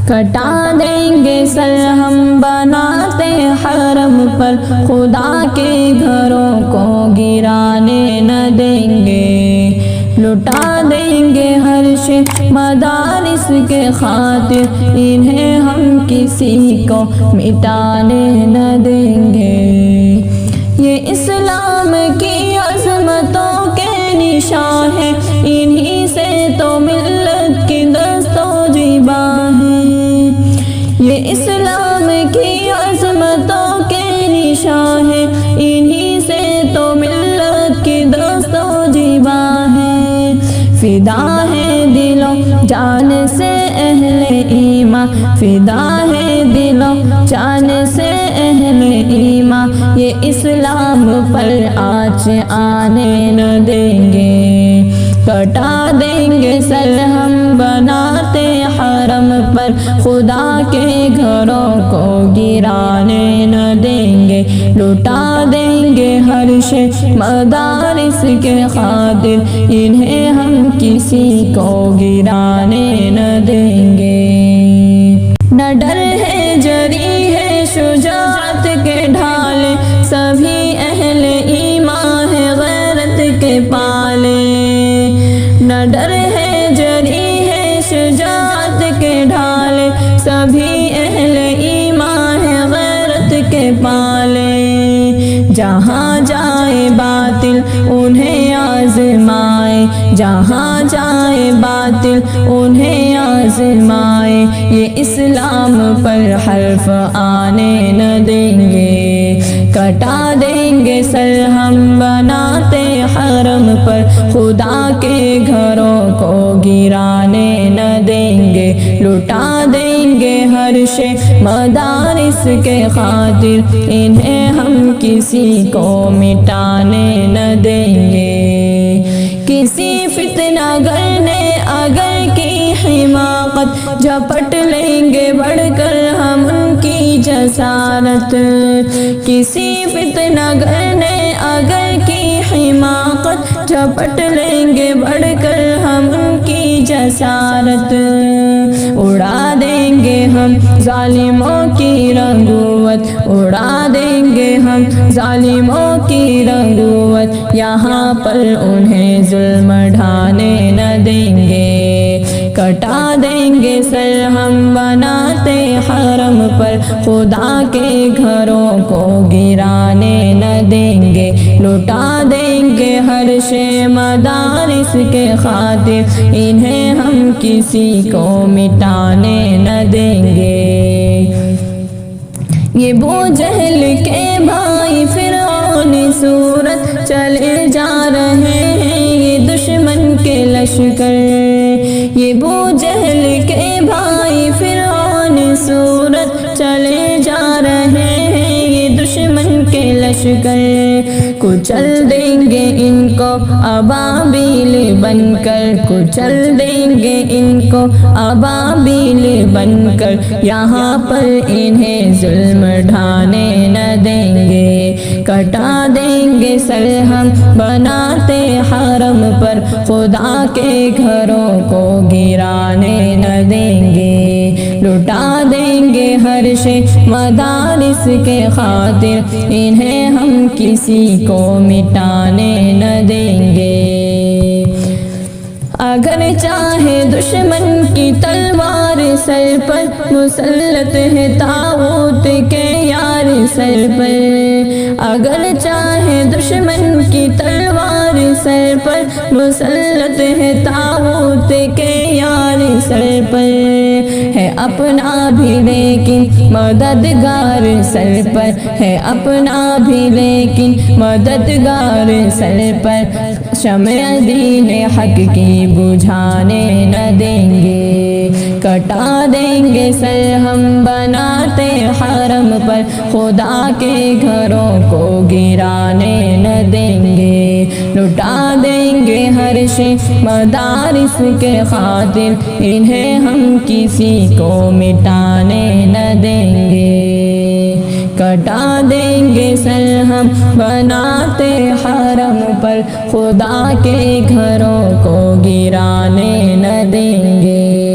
کٹا دیں گے سر ہم بناتے حرم پر، خدا کے گھروں کو گرانے نہ دیں گے، لٹا دیں گے ہر شے مدارس کے خاطر، انہیں ہم کسی کو مٹانے نہ دیں گے۔ یہ اسلام کی عظمتوں کے نشان ہے، انہی سے تو ملت کی دست و جیباں ہے۔ یہ اسلام کی عظمتوں کے نشان ہے، انہی سے تو ملت کی دست و جیباں ہے۔ فدا ہے دل و جان سے اہل ایمان، فدا ہے دل و جان سے اہل ایمان، یہ اسلام پر آنچ آنے نہ دیں گے، کٹا دیں گے سر ہم بناتے حرم پر، خدا کے گھروں کو گرانے نہ دیں گے، لٹا دیں گے ہر شے مدارس کے خاطر، انہیں ہم کسی کو گرانے نہ دیں گے۔ نہ ڈر ہے جری ہے شجاعت کے ڈھالے، سبھی اہل ایمان ہے غیرت کے پالے۔ نہ ڈر ہے جری ہے شجاعت کے ڈھالے، سبھی اہل ایمان ہے غیرت کے پالے۔ جہاں جائے باطل انہیں آزمائے، جہاں جائے باطل انہیں آزمائے، یہ اسلام پر حرف آنے نہ دیں گے، کٹا دیں گے سر ہم بناتے حرم پر، خدا کے گھروں کو گرانے نہ دیں گے، لٹا دیں گے ہر شے مدارس کے خاطر، انہیں ہم کسی کو مٹانے نہ دیں گے۔ کسی فتنہ گر نے اگر کی حماقت، جھپٹ لیں گے بڑھ کر ہم ان کی جسارت۔ کسی فتنہ گر نے اگر کی حماقت، جھپٹ لیں گے بڑھ کر ہم ان کی جسارت۔ اڑا دیں گے ہم ظالموں کی رنگوت، اڑا دیں گے ہم ظالموں کی رنگوت، یہاں پر انہیں ظلم ڈھانے نہ دیں گے، کٹا دیں گے سر ہم بناتے حرم پر، خدا کے گھروں کو گرانے نہ دیں گے، لٹا دیں گے ہر شے مدارس کے خاطر، انہیں ہم کسی کو مٹانے نہ دیں گے۔ یہ بو جہل کے بھائی فرعون صورت چلے جا رہے ہیں، یہ دشمن کے لشکر، یہ بو جہل کے بھائی فرعون صورت چلے جا رہے ہیں، یہ دشمن کے لشکر، کچل دیں گے ان کو ابابیل بن کر، کچل دیں گے ان کو ابابیل بن کر، یہاں پر انہیں ظلم ڈھانے نہ دیں گے، کٹا دیں گے سر ہم بناتے حرم پر، خدا کے گھروں کو گرانے نہ دیں گے، لٹا دیں گے ہر شے مدارس کے خاطر، انہیں ہم کسی کو مٹانے نہ دیں گے۔ اگر چاہے دشمن کی تلوار سر پر، مسلط ہے طاغوت کے یار سر پر، اگر چاہے دشمن کی تلوار سر پر، مسلط ہے طاغوت کے یار سر پر، ہے اپنا بھی لیکن مددگار سر پر، ہے اپنا بھی لیکن مددگار سر پر، شمع دین حق کی بجھانے نہ دیں گے، کٹا دیں گے سر ہم بناتے حرم پر، خدا کے گھروں کو گرانے نہ دیں گے، لٹا دیں گے ہر شے مدارس کے خاطر، انہیں ہم کسی کو مٹانے نہ دیں گے، کٹا دیں گے سر ہم بناتے حرم پر، خدا کے گھروں کو گرانے نہ دیں گے۔